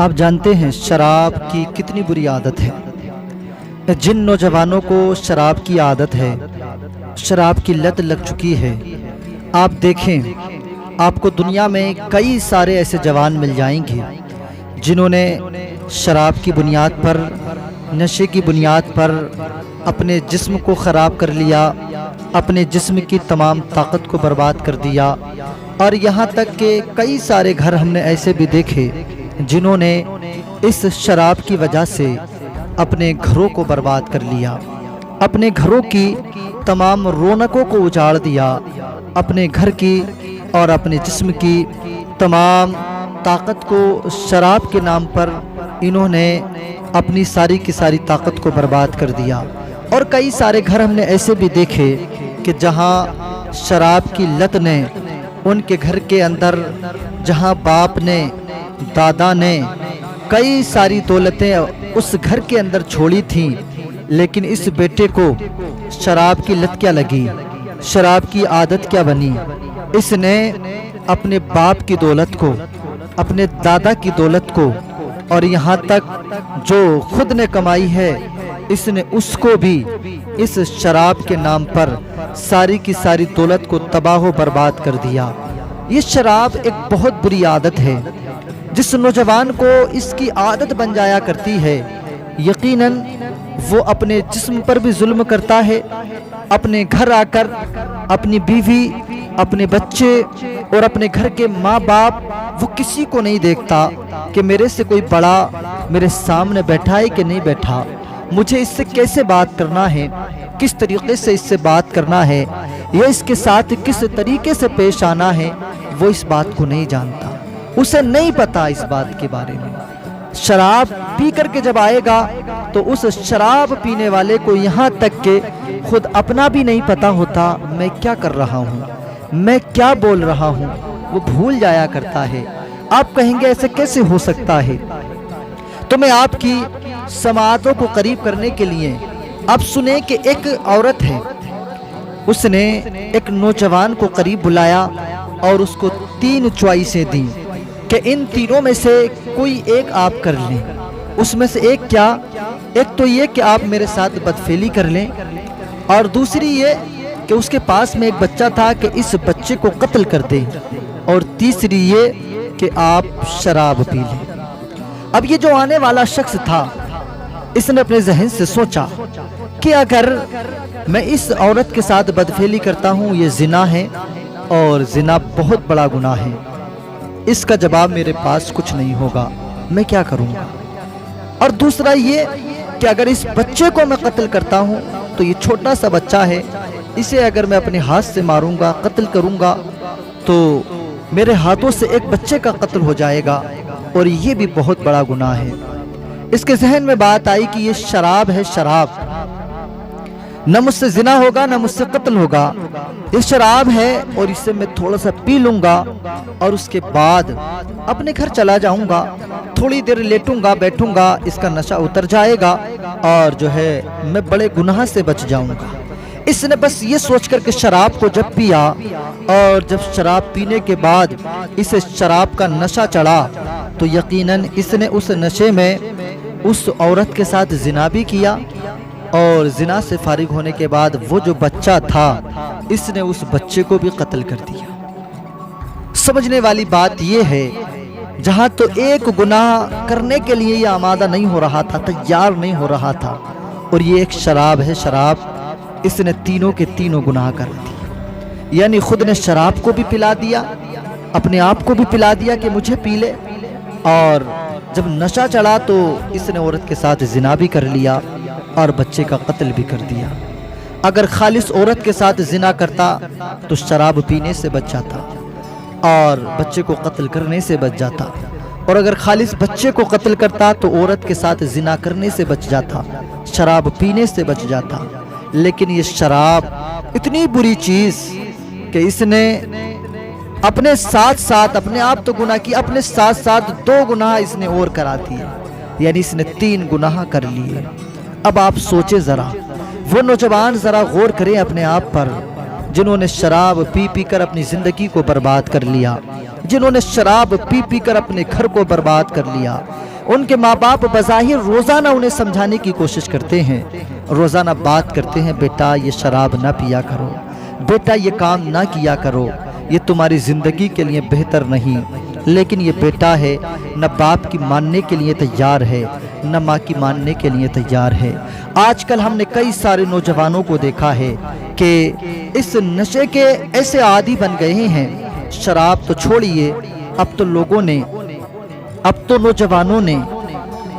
آپ جانتے ہیں شراب کی کتنی بری عادت ہے۔ جن نوجوانوں کو شراب کی عادت ہے، شراب کی لت لگ چکی ہے، آپ دیکھیں آپ کو دنیا میں کئی سارے ایسے جوان مل جائیں گے جنہوں نے شراب کی بنیاد پر، نشے کی بنیاد پر اپنے جسم کو خراب کر لیا، اپنے جسم کی تمام طاقت کو برباد کر دیا، اور یہاں تک کہ کئی سارے گھر ہم نے ایسے بھی دیکھے جنہوں نے اس شراب کی وجہ سے اپنے گھروں کو برباد کر لیا، اپنے گھروں کی تمام رونقوں کو اجاڑ دیا، اپنے گھر کی اور اپنے جسم کی تمام طاقت کو شراب کے نام پر انہوں نے اپنی ساری کی ساری طاقت کو برباد کر دیا۔ اور کئی سارے گھر ہم نے ایسے بھی دیکھے کہ جہاں شراب کی لت نے ان کے گھر کے اندر، جہاں باپ نے، دادا نے کئی ساری دولتیں اس گھر کے اندر چھوڑی تھیں، لیکن اس بیٹے کو شراب کی لت کیا لگی، شراب کی عادت کیا بنی؟ اس نے اپنے باپ کی دولت کو، اپنے دادا کی دولت کو، اور یہاں تک جو خود نے کمائی ہے اس نے اس کو بھی اس شراب کے نام پر ساری کی ساری دولت کو تباہ و برباد کر دیا۔ یہ شراب ایک بہت بری عادت ہے، جس نوجوان کو اس کی عادت بن جایا کرتی ہے، یقیناً وہ اپنے جسم پر بھی ظلم کرتا ہے، اپنے گھر آ کر اپنی بیوی، اپنے بچے اور اپنے گھر کے ماں باپ، وہ کسی کو نہیں دیکھتا کہ میرے سے کوئی بڑا میرے سامنے بیٹھا ہے کہ نہیں بیٹھا، مجھے اس سے کیسے بات کرنا ہے، کس طریقے سے اس سے بات کرنا ہے، یا اس کے ساتھ کس طریقے سے پیش آنا ہے، وہ اس بات کو نہیں جانتا، اسے نہیں پتا اس بات کے بارے میں۔ شراب پی کر کے جب آئے گا تو اس شراب پینے والے کو یہاں تک کہ خود اپنا بھی نہیں پتا ہوتا میں کیا کر رہا ہوں، میں کیا بول رہا ہوں، وہ بھول جایا کرتا ہے۔ آپ کہیں گے ایسے کیسے ہو سکتا ہے؟ تو میں آپ کی سماعتوں کو قریب کرنے کے لیے آپ سنیں کہ ایک عورت ہے، اس نے ایک نوجوان کو قریب بلایا اور اس کو 3 چوائسیں دیں کہ ان تینوں میں سے کوئی ایک آپ کر لیں۔ اس میں سے ایک کیا؟ ایک تو یہ کہ آپ میرے ساتھ بدفعلی کر لیں، اور دوسری یہ کہ اس کے پاس میں ایک بچہ تھا کہ اس بچے کو قتل کر دیں، اور تیسری یہ کہ آپ شراب پی لیں۔ اب یہ جو آنے والا شخص تھا، اس نے اپنے ذہن سے سوچا کہ اگر میں اس عورت کے ساتھ بدفعلی کرتا ہوں یہ زنا ہے، اور زنا بہت بڑا گناہ ہے، اس کا جواب میرے پاس کچھ نہیں ہوگا، میں کیا کروں گا؟ اور دوسرا یہ کہ اگر اس بچے کو میں قتل کرتا ہوں تو یہ چھوٹا سا بچہ ہے، اسے اگر میں اپنے ہاتھ سے ماروں گا، قتل کروں گا، تو میرے ہاتھوں سے ایک بچے کا قتل ہو جائے گا، اور یہ بھی بہت بڑا گناہ ہے۔ اس کے ذہن میں بات آئی کہ یہ شراب ہے، شراب نہ مجھ سے زنا ہوگا نہ مجھ سے قتل ہوگا، یہ شراب ہے اور اسے میں تھوڑا سا پی لوں گا اور اس کے بعد اپنے گھر چلا جاؤں گا، تھوڑی دیر لیٹوں گا، بیٹھوں گا، اس کا نشہ اتر جائے گا اور جو ہے میں بڑے گناہ سے بچ جاؤں گا۔ اس نے بس یہ سوچ کر کہ شراب کو جب پیا، اور جب شراب پینے کے بعد اسے شراب کا نشہ چڑھا، تو یقیناً اس نے اس نشے میں اس عورت کے ساتھ زنا بھی کیا، اور زنا سے فارغ ہونے کے بعد وہ جو بچہ تھا اس نے اس بچے کو بھی قتل کر دیا۔ سمجھنے والی بات یہ ہے، جہاں تو ایک گناہ کرنے کے لیے یہ آمادہ نہیں ہو رہا تھا، تیار نہیں ہو رہا تھا، اور یہ ایک شراب ہے، شراب، اس نے تینوں کے تینوں گناہ کر دی۔ یعنی خود نے شراب کو بھی پلا دیا، اپنے آپ کو بھی پلا دیا کہ مجھے پی لے، اور جب نشہ چڑھا تو اس نے عورت کے ساتھ زنا بھی کر لیا اور بچے کا قتل بھی کر دیا۔ اگر خالص عورت کے ساتھ زنا کرتا تو شراب پینے سے بچ جاتا اور بچے کو قتل کرنے سے بچ جاتا، اور اگر خالص بچے کو قتل کرتا تو عورت کے ساتھ زنا کرنے سے بچ جاتا، شراب پینے سے بچ جاتا۔ لیکن یہ شراب اتنی بری چیز کہ اس نے اپنے ساتھ ساتھ، اپنے آپ تو گناہ کی، اپنے ساتھ ساتھ 2 گناہ اس نے اور کرا دیے، یعنی اس نے 3 گناہ کر لیے۔ اب آپ سوچے ذرا، وہ نوجوان ذرا غور کریں اپنے آپ پر، جنہوں نے شراب پی پی کر اپنی زندگی کو برباد کر لیا، جنہوں نے شراب پی پی کر اپنے گھر کو برباد کر لیا، ان کے ماں باپ بظاہر روزانہ انہیں سمجھانے کی کوشش کرتے ہیں، روزانہ بات کرتے ہیں، بیٹا یہ شراب نہ پیا کرو، بیٹا یہ کام نہ کیا کرو، یہ تمہاری زندگی کے لیے بہتر نہیں، لیکن یہ بیٹا ہے نہ باپ کی ماننے کے لیے تیار ہے نہ ماں کی ماننے کے لیے تیار ہے۔ آج کل ہم نے کئی سارے نوجوانوں کو دیکھا ہے کہ اس نشے کے ایسے عادی بن گئے ہیں، شراب تو چھوڑیے، اب تو نوجوانوں نے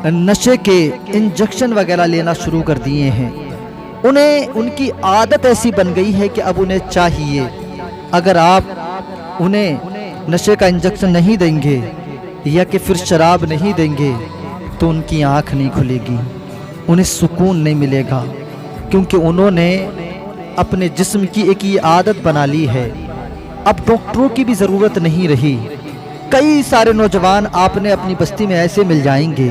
نشے کے انجیکشن وغیرہ لینا شروع کر دیے ہیں۔ ان کی عادت ایسی بن گئی ہے کہ اب انہیں چاہیے، اگر آپ انہیں نشے کا انجیکشن نہیں دیں گے یا کہ پھر شراب نہیں دیں گے تو ان کی آنکھ نہیں کھلے گی، انہیں سکون نہیں ملے گا، کیونکہ انہوں نے اپنے جسم کی ایک یہ عادت بنا لی ہے۔ اب ڈاکٹروں کی بھی ضرورت نہیں رہی۔ کئی سارے نوجوان آپ نے اپنی بستی میں ایسے مل جائیں گے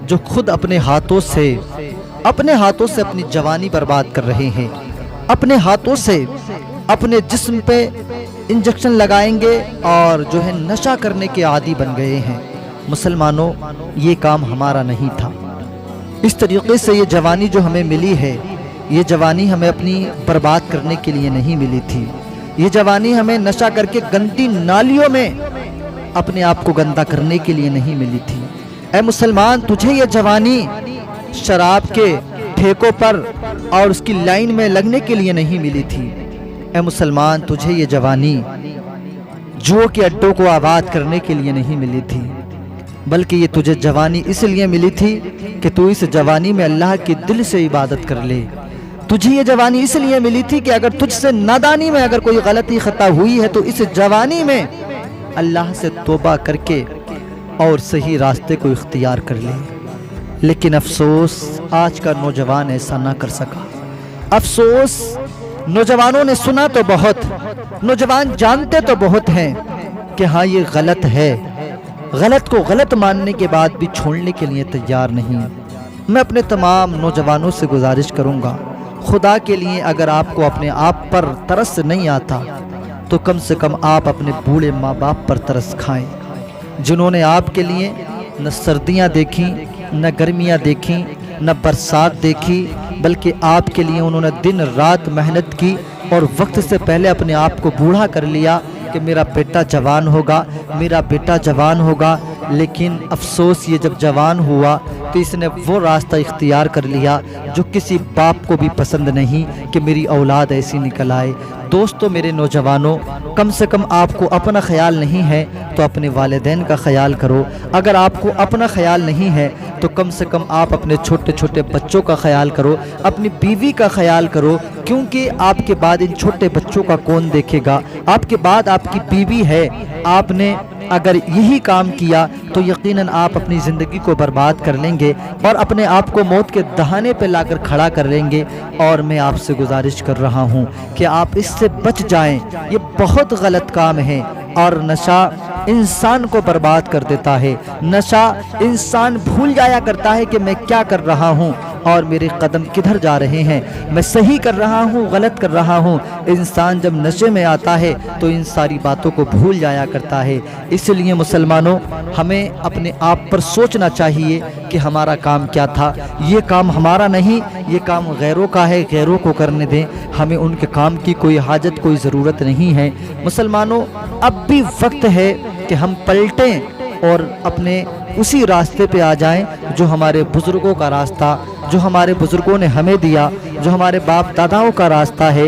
جو خود اپنے ہاتھوں سے اپنی جوانی برباد کر رہے ہیں، اپنے ہاتھوں سے اپنے جسم پہ انجیکشن لگائیں گے اور جو ہے نشہ کرنے کے عادی بن گئے ہیں۔ مسلمانوں، یہ کام ہمارا نہیں تھا۔ اس طریقے سے یہ جوانی جو ہمیں ملی ہے، یہ جوانی ہمیں اپنی برباد کرنے کے لیے نہیں ملی تھی، یہ جوانی ہمیں نشہ کر کے گندی نالیوں میں اپنے آپ کو گندا کرنے کے لیے نہیں ملی تھی۔ اے مسلمان، تجھے یہ جوانی شراب کے ٹھیکوں پر اور اس کی لائن میں لگنے کے لیے نہیں ملی تھی۔ اے مسلمان، تجھے یہ جوانی جوؤں کے اڈوں کو آباد کرنے کے لیے نہیں ملی تھی، بلکہ یہ تجھے جوانی اس لیے ملی تھی کہ تو اس جوانی میں اللہ کے دل سے عبادت کر لے۔ تجھے یہ جوانی اس لیے ملی تھی کہ اگر تجھ سے نادانی میں اگر کوئی غلطی خطا ہوئی ہے تو اس جوانی میں اللہ سے توبہ کر کے اور صحیح راستے کو اختیار کر لے۔ لیکن افسوس، آج کا نوجوان ایسا نہ کر سکا۔ افسوس، نوجوانوں نے سنا تو بہت، نوجوان جانتے تو بہت ہیں کہ ہاں یہ غلط ہے، غلط کو غلط ماننے کے بعد بھی چھوڑنے کے لیے تیار نہیں۔ میں اپنے تمام نوجوانوں سے گزارش کروں گا، خدا کے لیے اگر آپ کو اپنے آپ پر ترس نہیں آتا تو کم سے کم آپ اپنے بوڑھے ماں باپ پر ترس کھائیں، جنہوں نے آپ کے لیے نہ سردیاں دیکھیں، نہ گرمیاں دیکھیں، نہ برسات دیکھی، بلکہ آپ کے لیے انہوں نے دن رات محنت کی اور وقت سے پہلے اپنے آپ کو بوڑھا کر لیا کہ میرا بیٹا جوان ہوگا، میرا بیٹا جوان ہوگا۔ لیکن افسوس، یہ جب جوان ہوا تو اس نے وہ راستہ اختیار کر لیا جو کسی باپ کو بھی پسند نہیں کہ میری اولاد ایسی نکل آئے۔ دوستو، میرے نوجوانوں، کم سے کم آپ کو اپنا خیال نہیں ہے تو اپنے والدین کا خیال کرو۔ اگر آپ کو اپنا خیال نہیں ہے تو کم سے کم آپ اپنے چھوٹے چھوٹے بچوں کا خیال کرو، اپنی بیوی کا خیال کرو، کیونکہ آپ کے بعد ان چھوٹے بچوں کا کون دیکھے گا؟ آپ کے بعد آپ کی بیوی ہے۔ آپ نے اگر یہی کام کیا تو یقیناً آپ اپنی زندگی کو برباد کر لیں گے اور اپنے آپ کو موت کے دہانے پہ لا کر کھڑا کر لیں گے۔ اور میں آپ سے گزارش کر رہا ہوں کہ آپ اس سے بچ جائیں، یہ بہت غلط کام ہے۔ اور نشہ انسان کو برباد کر دیتا ہے، نشہ انسان بھول جایا کرتا ہے کہ میں کیا کر رہا ہوں اور میرے قدم کدھر جا رہے ہیں، میں صحیح کر رہا ہوں، غلط کر رہا ہوں۔ انسان جب نشے میں آتا ہے تو ان ساری باتوں کو بھول جایا کرتا ہے۔ اس لیے مسلمانوں، ہمیں اپنے آپ پر سوچنا چاہیے کہ ہمارا کام کیا تھا۔ یہ کام ہمارا نہیں، یہ کام غیروں کا ہے، غیروں کو کرنے دیں، ہمیں ان کے کام کی کوئی حاجت، کوئی ضرورت نہیں ہے۔ مسلمانوں، اب بھی وقت ہے کہ ہم پلٹیں اور اپنے اسی راستے پہ آ جائیں جو ہمارے بزرگوں کا راستہ، جو ہمارے بزرگوں نے ہمیں دیا، جو ہمارے باپ داداؤں کا راستہ ہے۔